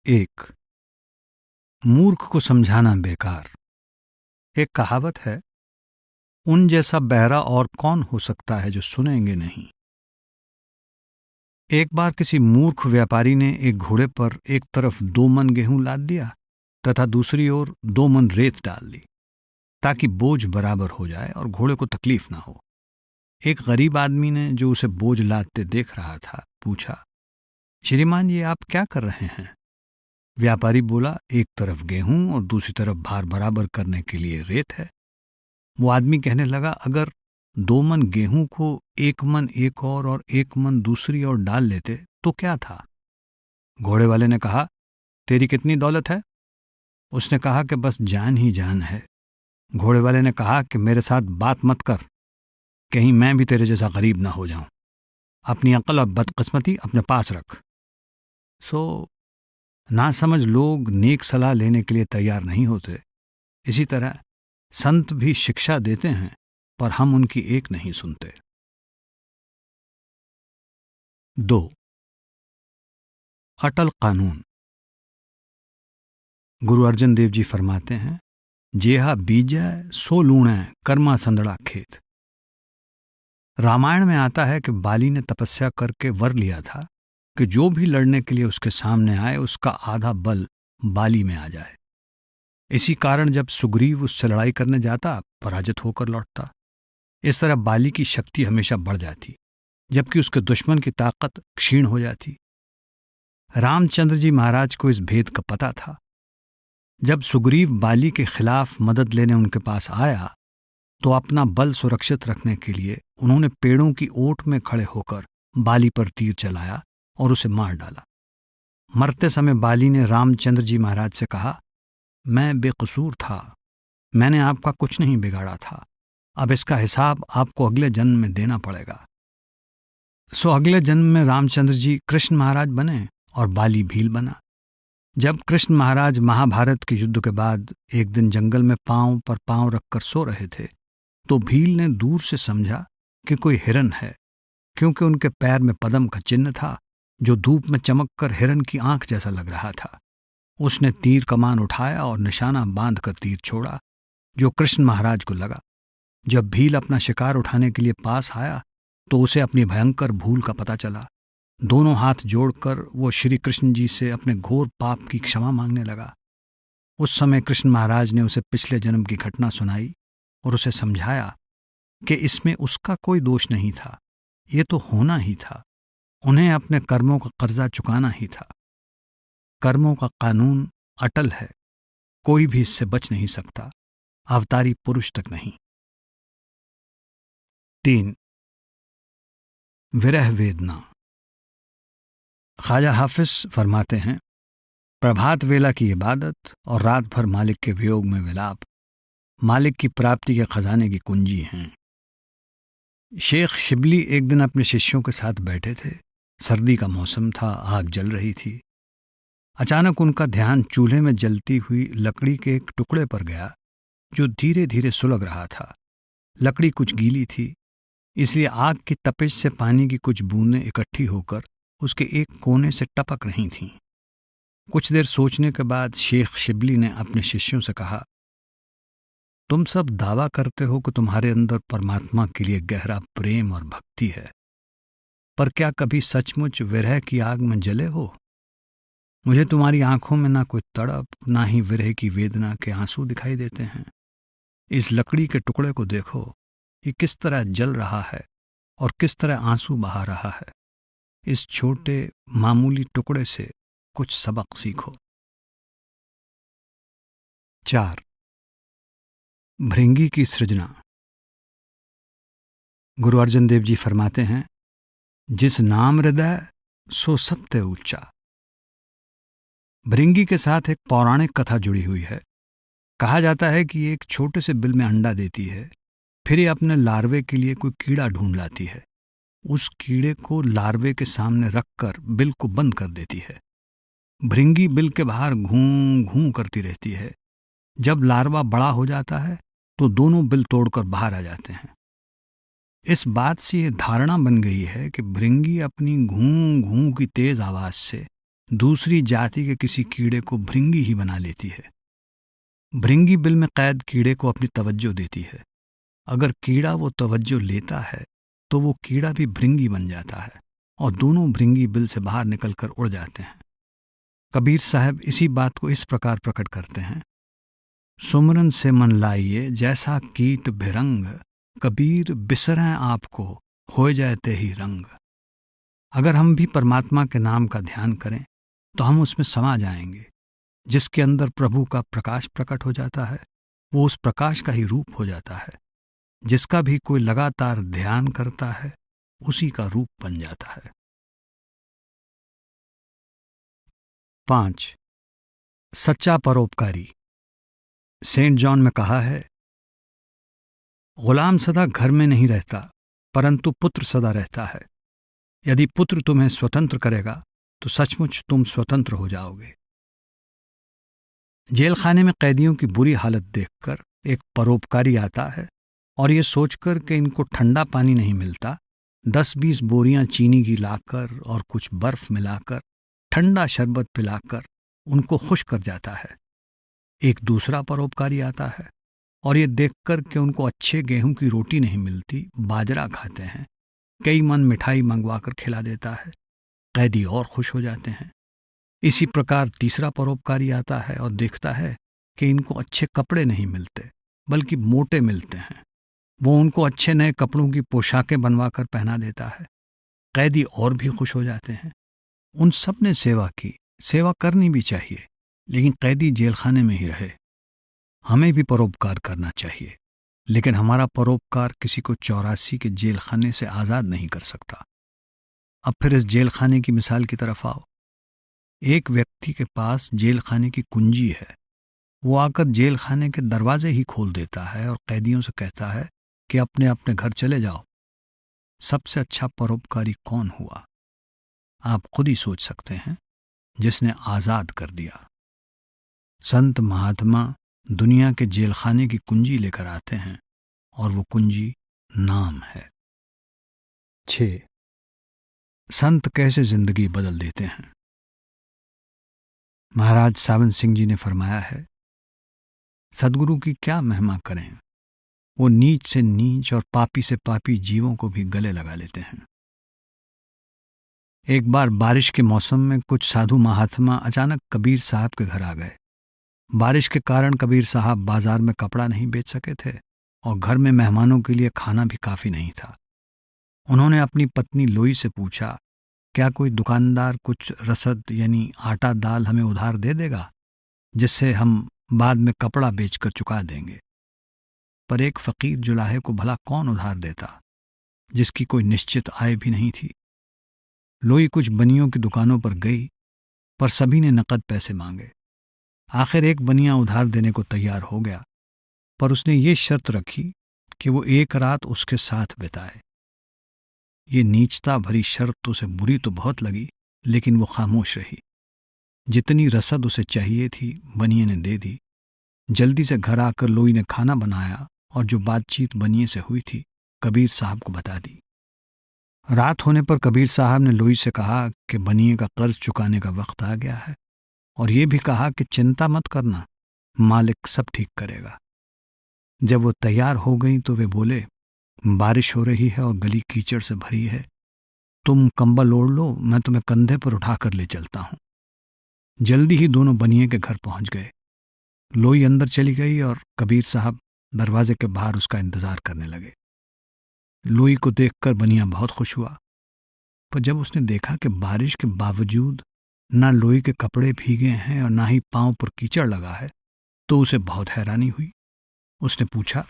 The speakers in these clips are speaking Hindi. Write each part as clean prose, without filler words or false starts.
एक, मूर्ख को समझाना बेकार। एक कहावत है, उन जैसा बहरा और कौन हो सकता है जो सुनेंगे नहीं। एक बार किसी मूर्ख व्यापारी ने एक घोड़े पर एक तरफ 2 मन गेहूं लाद दिया तथा दूसरी ओर 2 मन रेत डाल दी, ताकि बोझ बराबर हो जाए और घोड़े को तकलीफ ना हो। एक गरीब आदमी ने, जो उसे बोझ लादते देख रहा था, पूछा, श्रीमान, ये आप क्या कर रहे हैं? व्यापारी बोला, एक तरफ गेहूं और दूसरी तरफ भार बराबर करने के लिए रेत है। वो आदमी कहने लगा, अगर 2 मन गेहूं को 1 मन एक और 1 मन दूसरी ओर डाल लेते तो क्या था? घोड़े वाले ने कहा, तेरी कितनी दौलत है? उसने कहा कि बस जान ही जान है। घोड़े वाले ने कहा कि मेरे साथ बात मत कर, कहीं मैं भी तेरे जैसा गरीब ना हो जाऊं। अपनी अक्ल और बदकिस्मती अपने पास रख। नासमझ लोग नेक सलाह लेने के लिए तैयार नहीं होते। इसी तरह संत भी शिक्षा देते हैं, पर हम उनकी एक नहीं सुनते। 2. अटल कानून। गुरु अर्जन देव जी फरमाते हैं, जेहा बीजै सो लूणै कर्मा संदड़ा खेत। रामायण में आता है कि बाली ने तपस्या करके वर लिया था कि जो भी लड़ने के लिए उसके सामने आए उसका आधा बल बाली में आ जाए। इसी कारण जब सुग्रीव उससे लड़ाई करने जाता, पराजित होकर लौटता। इस तरह बाली की शक्ति हमेशा बढ़ जाती, जबकि उसके दुश्मन की ताकत क्षीण हो जाती। रामचंद्र जी महाराज को इस भेद का पता था। जब सुग्रीव बाली के खिलाफ मदद लेने उनके पास आया, तो अपना बल सुरक्षित रखने के लिए उन्होंने पेड़ों की ओट में खड़े होकर बाली पर तीर चलाया और उसे मार डाला। मरते समय बाली ने रामचंद्र जी महाराज से कहा, मैं बेकसूर था, मैंने आपका कुछ नहीं बिगाड़ा था, अब इसका हिसाब आपको अगले जन्म में देना पड़ेगा। अगले जन्म में रामचंद्र जी कृष्ण महाराज बने और बाली भील बना। जब कृष्ण महाराज महाभारत के युद्ध के बाद एक दिन जंगल में पांव पर पांव रखकर सो रहे थे, तो भील ने दूर से समझा कि कोई हिरन है, क्योंकि उनके पैर में पद्म का चिन्ह था, जो धूप में चमककर हिरन की आंख जैसा लग रहा था। उसने तीर कमान उठाया और निशाना बांधकर तीर छोड़ा, जो कृष्ण महाराज को लगा। जब भील अपना शिकार उठाने के लिए पास आया, तो उसे अपनी भयंकर भूल का पता चला। दोनों हाथ जोड़कर वो श्री कृष्ण जी से अपने घोर पाप की क्षमा मांगने लगा। उस समय कृष्ण महाराज ने उसे पिछले जन्म की घटना सुनाई और उसे समझाया कि इसमें उसका कोई दोष नहीं था, ये तो होना ही था। उन्हें अपने कर्मों का कर्जा चुकाना ही था। कर्मों का कानून अटल है, कोई भी इससे बच नहीं सकता, अवतारी पुरुष तक नहीं। 3. विरह वेदना। ख्वाजा हाफिज फरमाते हैं, प्रभात वेला की इबादत और रात भर मालिक के वियोग में विलाप मालिक की प्राप्ति के खजाने की कुंजी हैं। शेख शिबली एक दिन अपने शिष्यों के साथ बैठे थे। सर्दी का मौसम था, आग जल रही थी। अचानक उनका ध्यान चूल्हे में जलती हुई लकड़ी के एक टुकड़े पर गया, जो धीरे धीरे सुलग रहा था। लकड़ी कुछ गीली थी, इसलिए आग की तपिश से पानी की कुछ बूंदें इकट्ठी होकर उसके एक कोने से टपक रही थीं। कुछ देर सोचने के बाद शेख शिबली ने अपने शिष्यों से कहा, तुम सब दावा करते हो कि तुम्हारे अंदर परमात्मा के लिए गहरा प्रेम और भक्ति है, पर क्या कभी सचमुच विरह की आग में जले हो? मुझे तुम्हारी आंखों में ना कोई तड़प, ना ही विरह की वेदना के आंसू दिखाई देते हैं। इस लकड़ी के टुकड़े को देखो, ये किस तरह जल रहा है और किस तरह आंसू बहा रहा है। इस छोटे मामूली टुकड़े से कुछ सबक सीखो। 4. भृंगी की सृजना। गुरु अर्जन देव जी फरमाते हैं, जिस नाम हृदय सो सबते ऊंचा। भृंगी के साथ एक पौराणिक कथा जुड़ी हुई है। कहा जाता है कि ये एक छोटे से बिल में अंडा देती है, फिर ये अपने लार्वे के लिए कोई कीड़ा ढूंढ लाती है। उस कीड़े को लार्वे के सामने रखकर बिल को बंद कर देती है। भृंगी बिल के बाहर घूं घूं करती रहती है। जब लार्वा बड़ा हो जाता है तो दोनों बिल तोड़कर बाहर आ जाते हैं। इस बात से ये धारणा बन गई है कि भृंगी अपनी घूं घूं की तेज आवाज से दूसरी जाति के किसी कीड़े को भृंगी ही बना लेती है। भृंगी बिल में कैद कीड़े को अपनी तवज्जो देती है। अगर कीड़ा वो तवज्जो लेता है तो वो कीड़ा भी भृंगी बन जाता है और दोनों भृंगी बिल से बाहर निकलकर उड़ जाते हैं। कबीर साहब इसी बात को इस प्रकार प्रकट करते हैं। सुमरन से मन लाइए जैसा कीट भिरंग, कबीर बिसरें आपको हो जाए ते ही रंग। अगर हम भी परमात्मा के नाम का ध्यान करें तो हम उसमें समा जाएंगे। जिसके अंदर प्रभु का प्रकाश प्रकट हो जाता है वो उस प्रकाश का ही रूप हो जाता है। जिसका भी कोई लगातार ध्यान करता है उसी का रूप बन जाता है। 5. सच्चा परोपकारी। सेंट जॉन में कहा है, गुलाम सदा घर में नहीं रहता परंतु पुत्र सदा रहता है। यदि पुत्र तुम्हें स्वतंत्र करेगा तो सचमुच तुम स्वतंत्र हो जाओगे। जेल खाने में कैदियों की बुरी हालत देखकर एक परोपकारी आता है और ये सोचकर कि इनको ठंडा पानी नहीं मिलता, 10-20 बोरियां चीनी की लाकर और कुछ बर्फ मिलाकर ठंडा शरबत पिलाकर उनको खुश कर जाता है। एक दूसरा परोपकारी आता है और ये देखकर कि उनको अच्छे गेहूं की रोटी नहीं मिलती, बाजरा खाते हैं, कई मन मिठाई मंगवाकर खिला देता है। कैदी और खुश हो जाते हैं। इसी प्रकार तीसरा परोपकारी आता है और देखता है कि इनको अच्छे कपड़े नहीं मिलते बल्कि मोटे मिलते हैं। वो उनको अच्छे नए कपड़ों की पोशाकें बनवाकर पहना देता है। कैदी और भी खुश हो जाते हैं। उन सब ने सेवा की, सेवा करनी भी चाहिए, लेकिन कैदी जेल खाने में ही रहे। हमें भी परोपकार करना चाहिए, लेकिन हमारा परोपकार किसी को 84 के जेल खाने से आज़ाद नहीं कर सकता। अब फिर इस जेल खाने की मिसाल की तरफ आओ। एक व्यक्ति के पास जेल खाने की कुंजी है। वो आकर जेल खाने के दरवाजे ही खोल देता है और कैदियों से कहता है कि अपने अपने घर चले जाओ। सबसे अच्छा परोपकारी कौन हुआ? आप खुद ही सोच सकते हैं, जिसने आज़ाद कर दिया। संत महात्मा दुनिया के जेल खाने की कुंजी लेकर आते हैं और वो कुंजी नाम है। 6. संत कैसे जिंदगी बदल देते हैं। महाराज सावन सिंह जी ने फरमाया है, सदगुरु की क्या महिमा करें, वो नीच से नीच और पापी से पापी जीवों को भी गले लगा लेते हैं। एक बार बारिश के मौसम में कुछ साधु महात्मा अचानक कबीर साहब के घर आ गए। बारिश के कारण कबीर साहब बाजार में कपड़ा नहीं बेच सके थे और घर में मेहमानों के लिए खाना भी काफी नहीं था। उन्होंने अपनी पत्नी लोई से पूछा, क्या कोई दुकानदार कुछ रसद यानी आटा दाल हमें उधार दे देगा, जिससे हम बाद में कपड़ा बेचकर चुका देंगे। पर एक फकीर जुलाहे को भला कौन उधार देता, जिसकी कोई निश्चित आय भी नहीं थी। लोई कुछ बनियों की दुकानों पर गई, पर सभी ने नकद पैसे मांगे। आखिर एक बनिया उधार देने को तैयार हो गया, पर उसने ये शर्त रखी कि वो एक रात उसके साथ बिताए। ये नीचता भरी शर्त उसे बुरी तो बहुत लगी, लेकिन वो खामोश रही। जितनी रसद उसे चाहिए थी बनिए ने दे दी। जल्दी से घर आकर लोई ने खाना बनाया और जो बातचीत बनिए से हुई थी कबीर साहब को बता दी। रात होने पर कबीर साहब ने लोई से कहा कि बनिए का कर्ज चुकाने का वक्त आ गया है, और ये भी कहा कि चिंता मत करना, मालिक सब ठीक करेगा। जब वो तैयार हो गई तो वे बोले, बारिश हो रही है और गली कीचड़ से भरी है, तुम कंबल ओढ़ लो, मैं तुम्हें कंधे पर उठाकर ले चलता हूं। जल्दी ही दोनों बनिए के घर पहुंच गए। लोई अंदर चली गई और कबीर साहब दरवाजे के बाहर उसका इंतजार करने लगे। लोई को देखकर बनिया बहुत खुश हुआ, पर जब उसने देखा कि बारिश के बावजूद ना लोई के कपड़े भीगे हैं और ना ही पांव पर कीचड़ लगा है, तो उसे बहुत हैरानी हुई। उसने पूछा,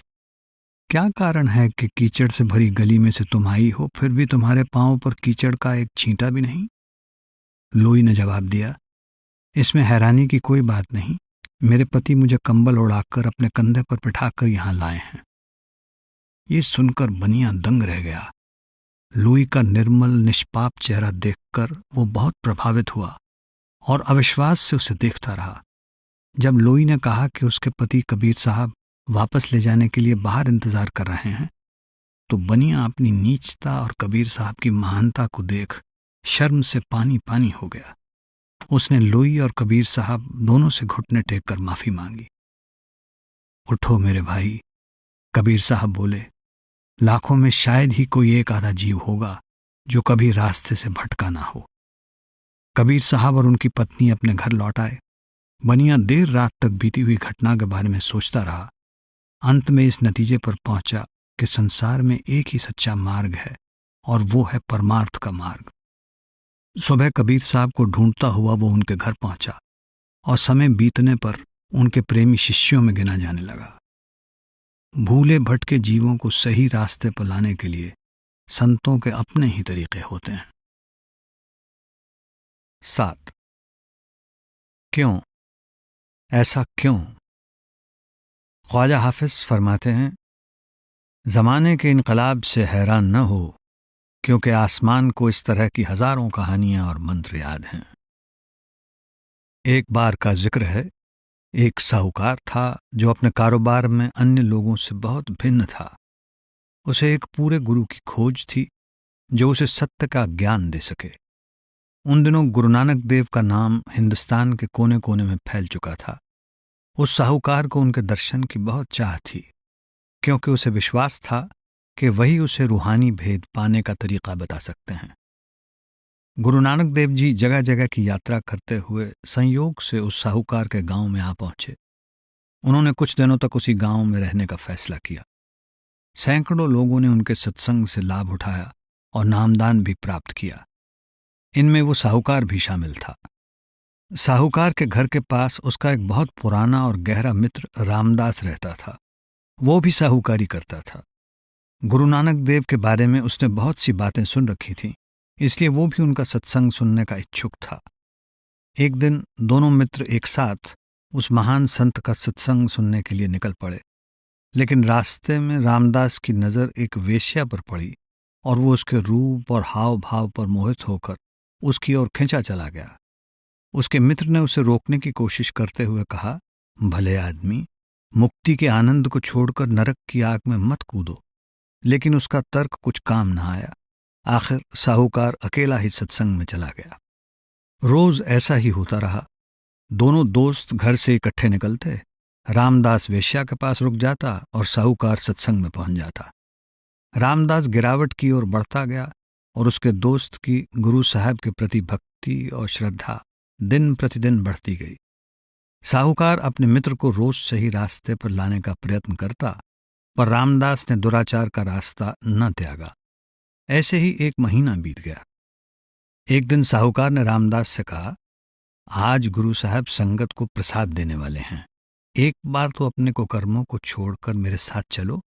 क्या कारण है कि कीचड़ से भरी गली में से तुम आई हो, फिर भी तुम्हारे पांव पर कीचड़ का एक छींटा भी नहीं? लोई ने जवाब दिया, इसमें हैरानी की कोई बात नहीं, मेरे पति मुझे कंबल ओढ़ाकर अपने कंधे पर बिठाकर यहां लाए हैं। ये सुनकर बनिया दंग रह गया। लोई का निर्मल निष्पाप चेहरा देखकर वो बहुत प्रभावित हुआ और अविश्वास से उसे देखता रहा। जब लोई ने कहा कि उसके पति कबीर साहब वापस ले जाने के लिए बाहर इंतजार कर रहे हैं, तो बनिया अपनी नीचता और कबीर साहब की महानता को देख शर्म से पानी पानी हो गया। उसने लोई और कबीर साहब दोनों से घुटने टेक कर माफी मांगी। उठो मेरे भाई, कबीर साहब बोले, लाखों में शायद ही कोई एक आधा जीव होगा जो कभी रास्ते से भटका ना हो। कबीर साहब और उनकी पत्नी अपने घर लौट आए। बनिया देर रात तक बीती हुई घटना के बारे में सोचता रहा। अंत में इस नतीजे पर पहुंचा कि संसार में एक ही सच्चा मार्ग है और वो है परमार्थ का मार्ग। सुबह कबीर साहब को ढूंढता हुआ वो उनके घर पहुंचा और समय बीतने पर उनके प्रेमी शिष्यों में गिना जाने लगा। भूले भटके जीवों को सही रास्ते पर लाने के लिए संतों के अपने ही तरीके होते हैं। 7. क्यों? ऐसा क्यों? ख्वाजा हाफिज फरमाते हैं, जमाने के इनकलाब से हैरान न हो, क्योंकि आसमान को इस तरह की हजारों कहानियां और मंत्र याद हैं। एक बार का जिक्र है, एक साहूकार था जो अपने कारोबार में अन्य लोगों से बहुत भिन्न था। उसे एक पूरे गुरु की खोज थी जो उसे सत्य का ज्ञान दे सके। उन दिनों गुरु नानक देव का नाम हिंदुस्तान के कोने कोने में फैल चुका था। उस साहूकार को उनके दर्शन की बहुत चाह थी, क्योंकि उसे विश्वास था कि वही उसे रूहानी भेद पाने का तरीका बता सकते हैं। गुरु नानक देव जी जगह जगह की यात्रा करते हुए संयोग से उस साहूकार के गांव में आ पहुंचे। उन्होंने कुछ दिनों तक उसी गांव में रहने का फैसला किया। सैकड़ों लोगों ने उनके सत्संग से लाभ उठाया और नामदान भी प्राप्त किया। इनमें वो साहूकार भी शामिल था। साहूकार के घर के पास उसका एक बहुत पुराना और गहरा मित्र रामदास रहता था। वो भी साहूकारी करता था। गुरु नानक देव के बारे में उसने बहुत सी बातें सुन रखी थीं, इसलिए वो भी उनका सत्संग सुनने का इच्छुक था। एक दिन दोनों मित्र एक साथ उस महान संत का सत्संग सुनने के लिए निकल पड़े, लेकिन रास्ते में रामदास की नज़र एक वेश्या पर पड़ी और वो उसके रूप और हाव भाव पर मोहित होकर उसकी ओर खिंचा चला गया। उसके मित्र ने उसे रोकने की कोशिश करते हुए कहा, भले आदमी, मुक्ति के आनंद को छोड़कर नरक की आग में मत कूदो। लेकिन उसका तर्क कुछ काम न आया। आखिर साहूकार अकेला ही सत्संग में चला गया। रोज ऐसा ही होता रहा। दोनों दोस्त घर से इकट्ठे निकलते, रामदास वेश्या के पास रुक जाता और साहूकार सत्संग में पहुंच जाता। रामदास गिरावट की ओर बढ़ता गया और उसके दोस्त की गुरु साहब के प्रति भक्ति और श्रद्धा दिन प्रतिदिन बढ़ती गई। साहूकार अपने मित्र को रोज सही रास्ते पर लाने का प्रयत्न करता, पर रामदास ने दुराचार का रास्ता न त्यागा। ऐसे ही एक महीना बीत गया। एक दिन साहूकार ने रामदास से कहा, आज गुरु साहब संगत को प्रसाद देने वाले हैं। एक बार तो अपने को कर्मों को छोड़कर मेरे साथ चलो।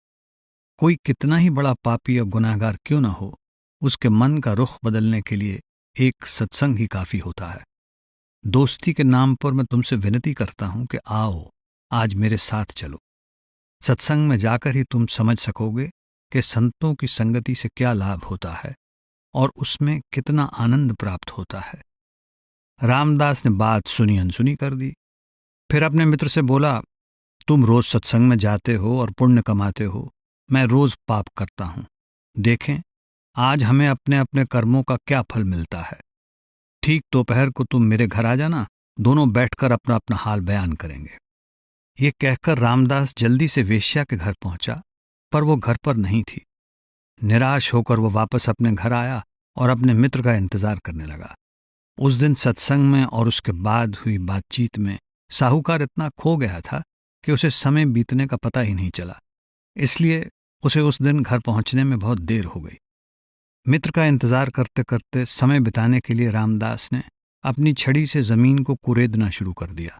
कोई कितना ही बड़ा पापी और गुनाहगार क्यों ना हो, उसके मन का रुख बदलने के लिए एक सत्संग ही काफी होता है। दोस्ती के नाम पर मैं तुमसे विनती करता हूं कि आओ, आज मेरे साथ चलो। सत्संग में जाकर ही तुम समझ सकोगे कि संतों की संगति से क्या लाभ होता है और उसमें कितना आनंद प्राप्त होता है। रामदास ने बात सुनी अनसुनी कर दी। फिर अपने मित्र से बोला, तुम रोज सत्संग में जाते हो और पुण्य कमाते हो, मैं रोज पाप करता हूं। देखें आज हमें अपने अपने कर्मों का क्या फल मिलता है। ठीक दोपहर को तुम मेरे घर आ जाना, दोनों बैठकर अपना अपना हाल बयान करेंगे। ये कहकर रामदास जल्दी से वेश्या के घर पहुंचा, पर वो घर पर नहीं थी। निराश होकर वो वापस अपने घर आया और अपने मित्र का इंतजार करने लगा। उस दिन सत्संग में और उसके बाद हुई बातचीत में साहूकार इतना खो गया था कि उसे समय बीतने का पता ही नहीं चला। इसलिए उसे उस दिन घर पहुंचने में बहुत देर हो गई। मित्र का इंतजार करते करते समय बिताने के लिए रामदास ने अपनी छड़ी से जमीन को कुरेदना शुरू कर दिया।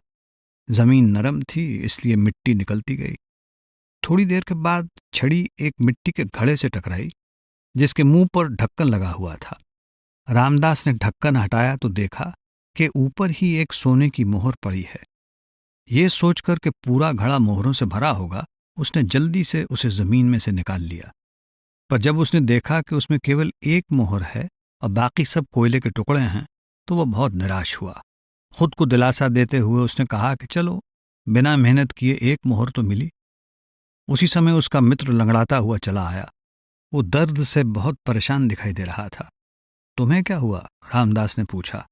जमीन नरम थी, इसलिए मिट्टी निकलती गई। थोड़ी देर के बाद छड़ी एक मिट्टी के घड़े से टकराई, जिसके मुंह पर ढक्कन लगा हुआ था। रामदास ने ढक्कन हटाया तो देखा कि ऊपर ही एक सोने की मोहर पड़ी है। ये सोचकर कि पूरा घड़ा मोहरों से भरा होगा, उसने जल्दी से उसे जमीन में से निकाल लिया। पर जब उसने देखा कि उसमें केवल एक मोहर है और बाकी सब कोयले के टुकड़े हैं, तो वह बहुत निराश हुआ। खुद को दिलासा देते हुए उसने कहा कि चलो, बिना मेहनत किए एक मोहर तो मिली। उसी समय उसका मित्र लंगड़ाता हुआ चला आया। वो दर्द से बहुत परेशान दिखाई दे रहा था। तुम्हें क्या हुआ? रामदास ने पूछा।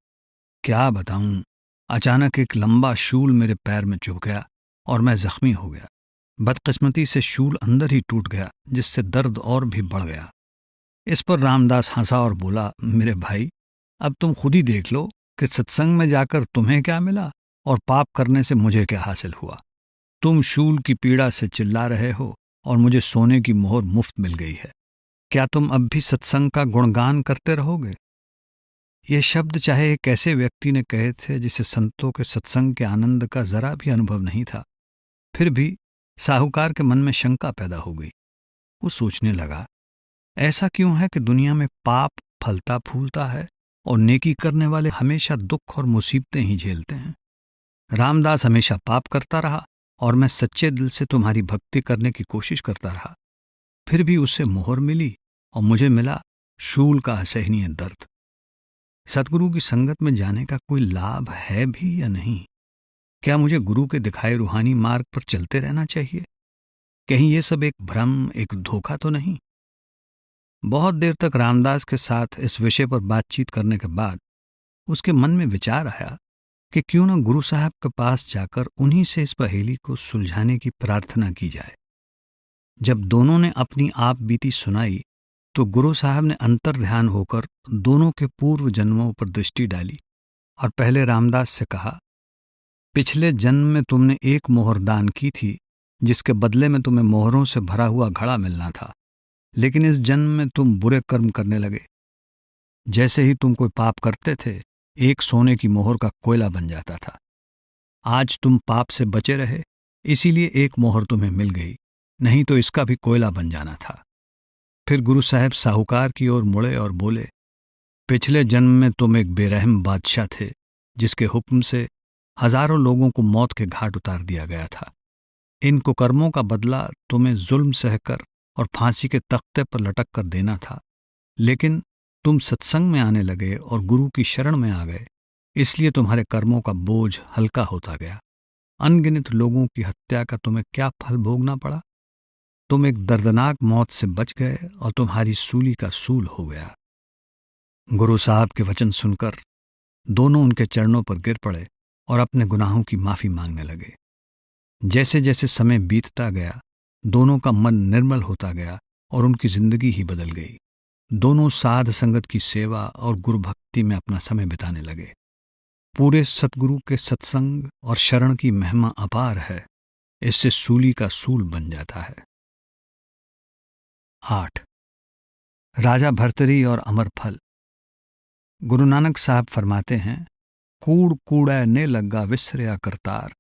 क्या बताऊं, अचानक एक लंबा शूल मेरे पैर में चुभ गया और मैं जख्मी हो गया। बदकिस्मती से शूल अंदर ही टूट गया, जिससे दर्द और भी बढ़ गया। इस पर रामदास हंसा और बोला, मेरे भाई, अब तुम खुद ही देख लो कि सत्संग में जाकर तुम्हें क्या मिला और पाप करने से मुझे क्या हासिल हुआ। तुम शूल की पीड़ा से चिल्ला रहे हो और मुझे सोने की मोहर मुफ्त मिल गई है। क्या तुम अब भी सत्संग का गुणगान करते रहोगे? ये शब्द चाहे एक ऐसे व्यक्ति ने कहे थे जिसे संतों के सत्संग के आनंद का जरा भी अनुभव नहीं था, फिर भी साहूकार के मन में शंका पैदा हो गई। वो सोचने लगा, ऐसा क्यों है कि दुनिया में पाप फलता फूलता है और नेकी करने वाले हमेशा दुख और मुसीबतें ही झेलते हैं। रामदास हमेशा पाप करता रहा और मैं सच्चे दिल से तुम्हारी भक्ति करने की कोशिश करता रहा, फिर भी उसे मोहर मिली और मुझे मिला शूल का असहनीय दर्द। सतगुरु की संगत में जाने का कोई लाभ है भी या नहीं? क्या मुझे गुरु के दिखाए रूहानी मार्ग पर चलते रहना चाहिए? कहीं ये सब एक भ्रम, एक धोखा तो नहीं? बहुत देर तक रामदास के साथ इस विषय पर बातचीत करने के बाद उसके मन में विचार आया कि क्यों न गुरु साहब के पास जाकर उन्हीं से इस पहेली को सुलझाने की प्रार्थना की जाए। जब दोनों ने अपनी आप बीती सुनाई तो गुरु साहब ने अंतर ध्यान होकर दोनों के पूर्व जन्मों पर दृष्टि डाली और पहले रामदास से कहा, पिछले जन्म में तुमने एक मोहर दान की थी, जिसके बदले में तुम्हें मोहरों से भरा हुआ घड़ा मिलना था, लेकिन इस जन्म में तुम बुरे कर्म करने लगे। जैसे ही तुम कोई पाप करते थे, एक सोने की मोहर का कोयला बन जाता था। आज तुम पाप से बचे रहे, इसीलिए एक मोहर तुम्हें मिल गई, नहीं तो इसका भी कोयला बन जाना था। फिर गुरु साहब साहूकार की ओर मुड़े और बोले, पिछले जन्म में तुम एक बेरहम बादशाह थे, जिसके हुक्म से हजारों लोगों को मौत के घाट उतार दिया गया था। इन कुकर्मों का बदला तुम्हें जुल्म सहकर और फांसी के तख्ते पर लटक कर देना था, लेकिन तुम सत्संग में आने लगे और गुरु की शरण में आ गए, इसलिए तुम्हारे कर्मों का बोझ हल्का होता गया। अनगिनत लोगों की हत्या का तुम्हें क्या फल भोगना पड़ा? तुम एक दर्दनाक मौत से बच गए और तुम्हारी सूली का सूल हो गया। गुरु साहब के वचन सुनकर दोनों उनके चरणों पर गिर पड़े और अपने गुनाहों की माफी मांगने लगे। जैसे जैसे समय बीतता गया, दोनों का मन निर्मल होता गया और उनकी जिंदगी ही बदल गई। दोनों साध संगत की सेवा और गुरु भक्ति में अपना समय बिताने लगे। पूरे सतगुरु के सत्संग और शरण की महिमा अपार है, इससे सूली का सूल बन जाता है। 8. राजा भर्तरी और अमर फल। गुरु नानक साहब फरमाते हैं, कूड़ कूड़ा ने लगा विसरिया करतार,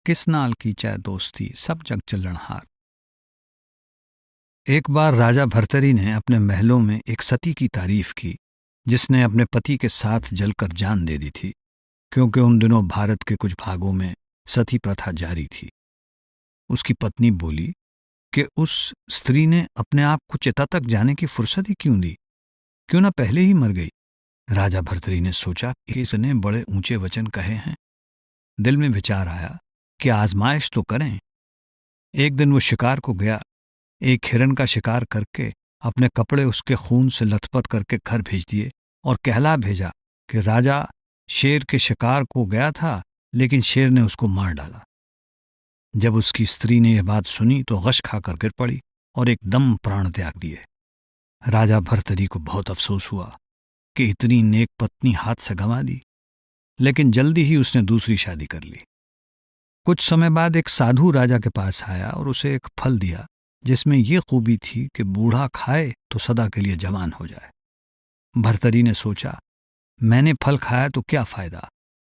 किस नाल कीचै दोस्ती सब जग चलन हार। एक बार राजा भर्तरी ने अपने महलों में एक सती की तारीफ की, जिसने अपने पति के साथ जलकर जान दे दी थी, क्योंकि उन दिनों भारत के कुछ भागों में सती प्रथा जारी थी। उसकी पत्नी बोली कि उस स्त्री ने अपने आप को चिता तक जाने की फुर्सत ही क्यों दी, क्यों ना पहले ही मर गई। राजा भर्तरी ने सोचा कि इसने बड़े ऊंचे वचन कहे हैं। दिल में विचार आया कि आजमाइश तो करें। एक दिन वो शिकार को गया, एक हिरन का शिकार करके अपने कपड़े उसके खून से लथपथ करके घर भेज दिए और कहला भेजा कि राजा शेर के शिकार को गया था, लेकिन शेर ने उसको मार डाला। जब उसकी स्त्री ने यह बात सुनी तो गश खाकर गिर पड़ी और एकदम प्राण त्याग दिए। राजा भर्तरी को बहुत अफसोस हुआ कि इतनी नेक पत्नी हाथ से गंवा दी, लेकिन जल्दी ही उसने दूसरी शादी कर ली। कुछ समय बाद एक साधु राजा के पास आया और उसे एक फल दिया, जिसमें यह खूबी थी कि बूढ़ा खाए तो सदा के लिए जवान हो जाए। भर्तरी ने सोचा, मैंने फल खाया तो क्या फायदा,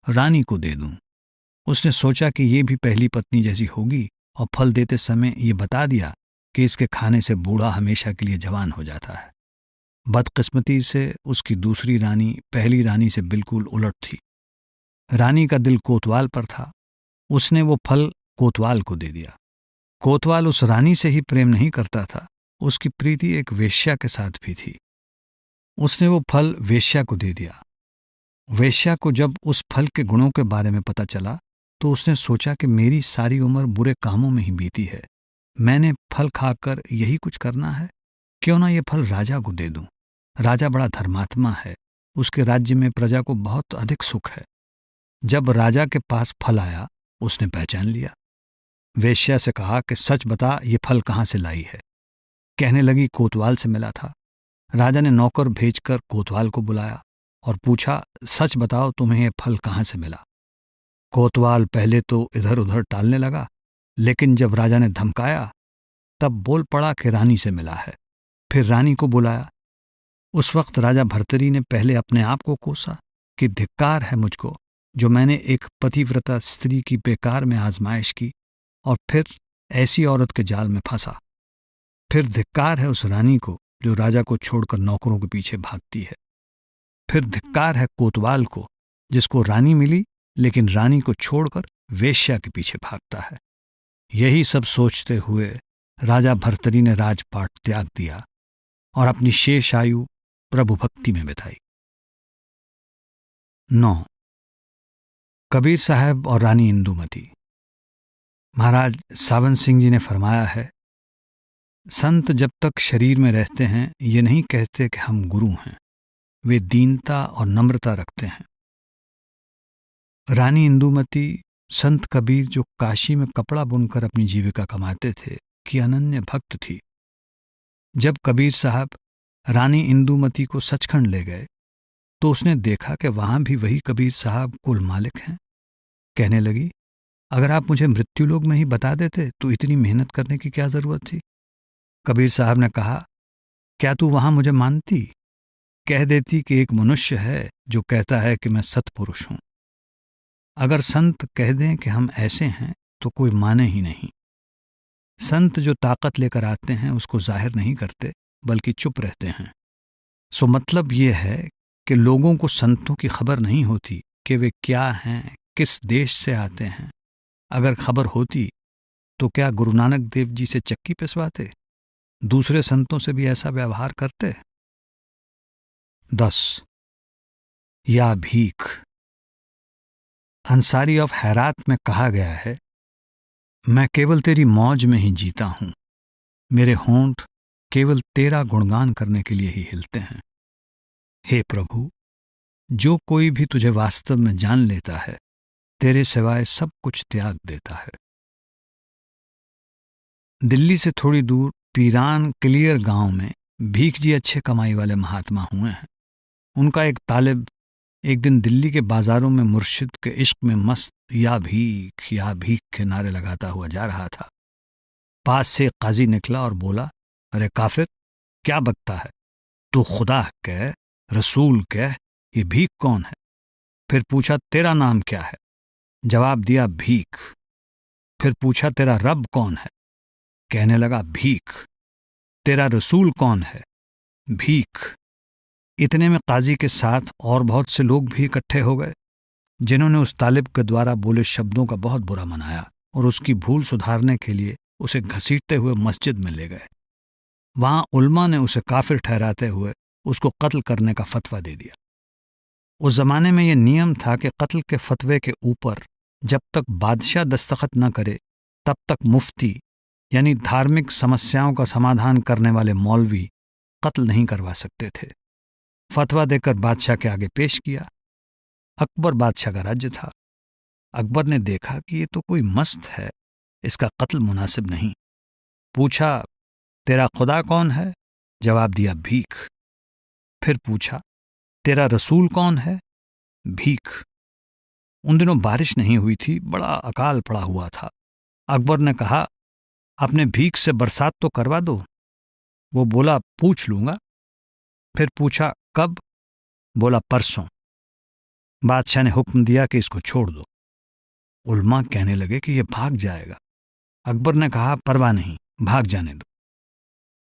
रानी को दे दूं। उसने सोचा कि यह भी पहली पत्नी जैसी होगी और फल देते समय ये बता दिया कि इसके खाने से बूढ़ा हमेशा के लिए जवान हो जाता है। बदकिस्मती से उसकी दूसरी रानी पहली रानी से बिल्कुल उलट थी। रानी का दिल कोतवाल पर था, उसने वो फल कोतवाल को दे दिया। कोतवाल उस रानी से ही प्रेम नहीं करता था, उसकी प्रीति एक वेश्या के साथ भी थी। उसने वो फल वेश्या को दे दिया। वेश्या को जब उस फल के गुणों के बारे में पता चला तो उसने सोचा कि मेरी सारी उम्र बुरे कामों में ही बीती है, मैंने फल खाकर यही कुछ करना है, क्यों ना ये फल राजा को दे दूं। राजा बड़ा धर्मात्मा है, उसके राज्य में प्रजा को बहुत अधिक सुख है, जब राजा के पास फल आया उसने पहचान लिया। वेश्या से कहा कि सच बता, ये फल कहाँ से लाई है। कहने लगी कोतवाल से मिला था। राजा ने नौकर भेजकर कोतवाल को बुलाया और पूछा, सच बताओ तुम्हें ये फल कहाँ से मिला। कोतवाल पहले तो इधर उधर टालने लगा, लेकिन जब राजा ने धमकाया तब बोल पड़ा कि रानी से मिला है। फिर रानी को बुलाया। उस वक्त राजा भर्तरी ने पहले अपने आप को कोसा कि धिक्कार है मुझको, जो मैंने एक पतिव्रता स्त्री की बेकार में आजमाइश की और फिर ऐसी औरत के जाल में फंसा। फिर धिक्कार है उस रानी को जो राजा को छोड़कर नौकरों के पीछे भागती है। फिर धिक्कार है कोतवाल को जिसको रानी मिली लेकिन रानी को छोड़कर वेश्या के पीछे भागता है। यही सब सोचते हुए राजा भर्तरी ने राजपाट त्याग दिया और अपनी शेष आयु प्रभु भक्ति में बिताई। 9. कबीर साहब और रानी इंदुमती। महाराज सावन सिंह जी ने फरमाया है, संत जब तक शरीर में रहते हैं ये नहीं कहते कि हम गुरु हैं, वे दीनता और नम्रता रखते हैं। रानी इंदुमती संत कबीर जो काशी में कपड़ा बुनकर अपनी जीविका कमाते थे की अनन्य भक्त थी। जब कबीर साहब रानी इंदुमती को सचखंड ले गए तो उसने देखा कि वहां भी वही कबीर साहब कुल मालिक हैं। कहने लगी, अगर आप मुझे मृत्युलोक में ही बता देते तो इतनी मेहनत करने की क्या जरूरत थी। कबीर साहब ने कहा, क्या तू वहां मुझे मानती? कह देती कि एक मनुष्य है जो कहता है कि मैं सत्पुरुष हूं। अगर संत कह दें कि हम ऐसे हैं तो कोई माने ही नहीं। संत जो ताकत लेकर आते हैं उसको जाहिर नहीं करते बल्कि चुप रहते हैं। सो मतलब ये है कि लोगों को संतों की खबर नहीं होती कि वे क्या हैं, किस देश से आते हैं। अगर खबर होती तो क्या गुरु नानक देव जी से चक्की पिसवाते? दूसरे संतों से भी ऐसा व्यवहार करते? 10. या भीख। अंसारी ऑफ हैरात में कहा गया है, मैं केवल तेरी मौज में ही जीता हूं, मेरे होंठ केवल तेरा गुणगान करने के लिए ही हिलते हैं। हे प्रभु, जो कोई भी तुझे वास्तव में जान लेता है तेरे सिवाय सब कुछ त्याग देता है। दिल्ली से थोड़ी दूर पीरान क्लियर गांव में भीख जी अच्छे कमाई वाले महात्मा हुए हैं। उनका एक तालिब एक दिन दिल्ली के बाजारों में मुर्शिद के इश्क में मस्त या भीख के नारे लगाता हुआ जा रहा था। पास से एक काजी निकला और बोला, अरे काफिर, क्या बकता है? तू खुदा कह, रसूल कह, ये भीख कौन है? फिर पूछा, तेरा नाम क्या है? जवाब दिया, भीख। फिर पूछा, तेरा रब कौन है? कहने लगा, भीख। तेरा रसूल कौन है? भीख। इतने में काजी के साथ और बहुत से लोग भी इकट्ठे हो गए जिन्होंने उस तालिब के द्वारा बोले शब्दों का बहुत बुरा मनाया और उसकी भूल सुधारने के लिए उसे घसीटते हुए मस्जिद में ले गए। वहां उल्मा ने उसे काफिर ठहराते हुए उसको कत्ल करने का फतवा दे दिया। उस जमाने में यह नियम था कि कत्ल के फतवे के ऊपर जब तक बादशाह दस्तखत न करे तब तक मुफ्ती यानी धार्मिक समस्याओं का समाधान करने वाले मौलवी कत्ल नहीं करवा सकते थे। फतवा देकर बादशाह के आगे पेश किया। अकबर बादशाह का राज्य था। अकबर ने देखा कि ये तो कोई मस्त है, इसका कत्ल मुनासिब नहीं। पूछा, तेरा खुदा कौन है? जवाब दिया, भीख। फिर पूछा, तेरा रसूल कौन है? भीख। उन दिनों बारिश नहीं हुई थी, बड़ा अकाल पड़ा हुआ था। अकबर ने कहा, अपने भीख से बरसात तो करवा दो। वो बोला, पूछ लूंगा। फिर पूछा, कब? बोला, परसों। बादशाह ने हुक्म दिया कि इसको छोड़ दो। उल्मा कहने लगे कि यह भाग जाएगा। अकबर ने कहा, परवाह नहीं, भाग जाने दो।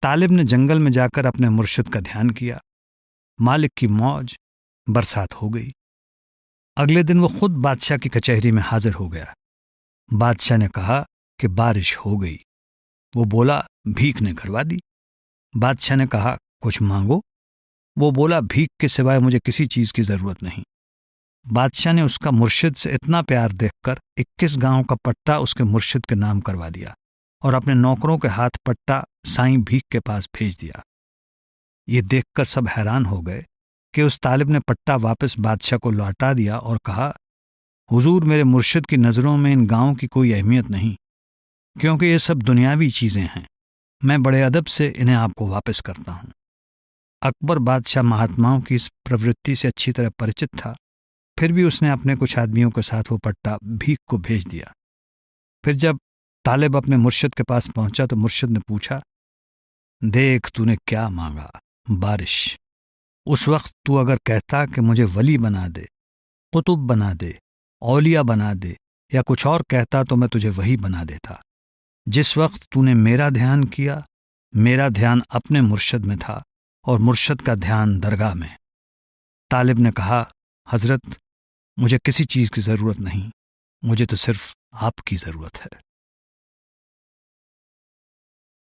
तालिब ने जंगल में जाकर अपने मुर्शिद का ध्यान किया। मालिक की मौज, बरसात हो गई। अगले दिन वो खुद बादशाह की कचहरी में हाजिर हो गया। बादशाह ने कहा कि बारिश हो गई। वो बोला, भीख ने करवा दी। बादशाह ने कहा, कुछ मांगो। वो बोला, भीख के सिवाय मुझे किसी चीज की जरूरत नहीं। बादशाह ने उसका मुर्शिद से इतना प्यार देखकर 21 गांव का पट्टा उसके मुर्शिद के नाम करवा दिया और अपने नौकरों के हाथ पट्टा साईं भीख के पास भेज दिया। ये देखकर सब हैरान हो गए कि उस तालिब ने पट्टा वापस बादशाह को लौटा दिया और कहा, हुजूर, मेरे मुर्शिद की नज़रों में इन गाँव की कोई अहमियत नहीं, क्योंकि ये सब दुनियावी चीज़ें हैं। मैं बड़े अदब से इन्हें आपको वापस करता हूँ। अकबर बादशाह महात्माओं की इस प्रवृत्ति से अच्छी तरह परिचित था, फिर भी उसने अपने कुछ आदमियों के साथ वो पट्टा भीख को भेज दिया। फिर जब तालिब अपने मुर्शिद के पास पहुंचा तो मुर्शिद ने पूछा, देख तूने क्या मांगा? बारिश। उस वक्त तू अगर कहता कि मुझे वली बना दे, कुतुब बना दे, औलिया बना दे, या कुछ और कहता तो मैं तुझे वही बना देता। जिस वक्त तूने मेरा ध्यान किया, मेरा ध्यान अपने मुर्शिद में था और मुर्शिद का ध्यान दरगाह में। तालिब ने कहा, हजरत, मुझे किसी चीज़ की ज़रूरत नहीं, मुझे तो सिर्फ आपकी ज़रूरत है।